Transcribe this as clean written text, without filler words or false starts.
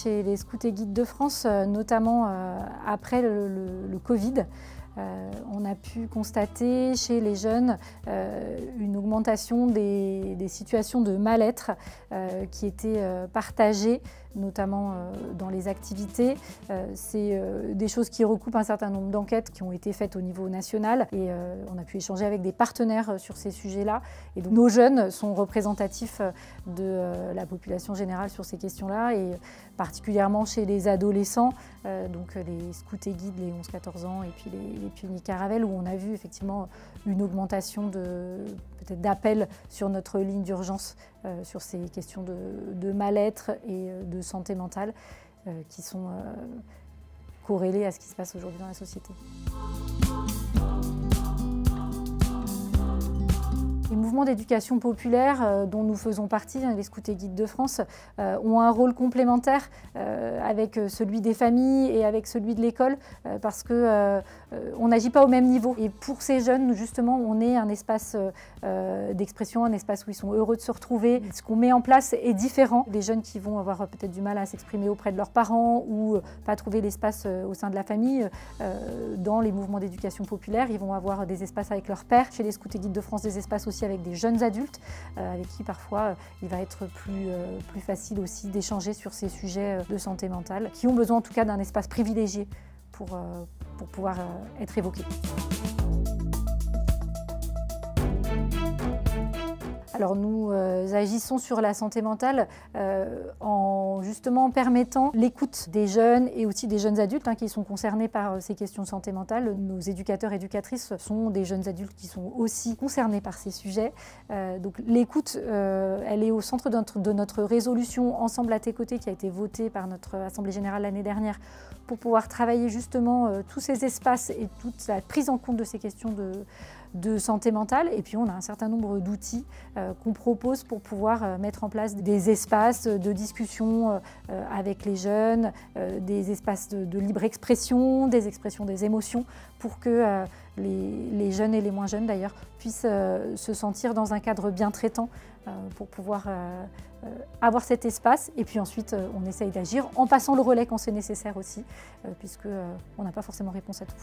chez les Scouts et Guides de France, notamment après le Covid. On a pu constater chez les jeunes une augmentation des situations de mal-être qui étaient partagées, notamment dans les activités. C'est des choses qui recoupent un certain nombre d'enquêtes qui ont été faites au niveau national et on a pu échanger avec des partenaires sur ces sujets-là. Et donc nos jeunes sont représentatifs de la population générale sur ces questions-là et particulièrement chez les adolescents, donc les scouts et guides, les 11-14 ans et puis les pionniers Caravelle, où on a vu effectivement une augmentation peut-être d'appels sur notre ligne d'urgence sur ces questions de mal-être et de santé mentale qui sont corrélées à ce qui se passe aujourd'hui dans la société. Les mouvements d'éducation populaire dont nous faisons partie, les Scouts et Guides de France, ont un rôle complémentaire avec celui des familles et avec celui de l'école parce qu'on n'agit pas au même niveau. Et pour ces jeunes, justement, on est un espace d'expression, un espace où ils sont heureux de se retrouver. Ce qu'on met en place est différent. Les jeunes qui vont avoir peut-être du mal à s'exprimer auprès de leurs parents ou pas trouver l'espace au sein de la famille, dans les mouvements d'éducation populaire, ils vont avoir des espaces avec leurs pairs. Chez les Scouts et Guides de France, des espaces aussi avec des jeunes adultes avec qui parfois il va être plus facile aussi d'échanger sur ces sujets de santé mentale, qui ont besoin en tout cas d'un espace privilégié pour pouvoir être évoqués. Alors nous agissons sur la santé mentale en justement permettant l'écoute des jeunes et aussi des jeunes adultes qui sont concernés par ces questions de santé mentale. Nos éducateurs et éducatrices sont des jeunes adultes qui sont aussi concernés par ces sujets. Donc l'écoute, elle est au centre de notre résolution Ensemble à tes côtés qui a été votée par notre Assemblée générale l'année dernière pour pouvoir travailler justement tous ces espaces et toute la prise en compte de ces questions de santé mentale. Et puis on a un certain nombre d'outils qu'on propose pour pouvoir mettre en place des espaces de discussion avec les jeunes, des espaces de libre expression, des expressions des émotions, pour que les jeunes et les moins jeunes d'ailleurs puissent se sentir dans un cadre bien traitant pour pouvoir avoir cet espace. Et puis ensuite on essaye d'agir en passant le relais quand c'est nécessaire aussi, puisqu'on n'a pas forcément réponse à tout.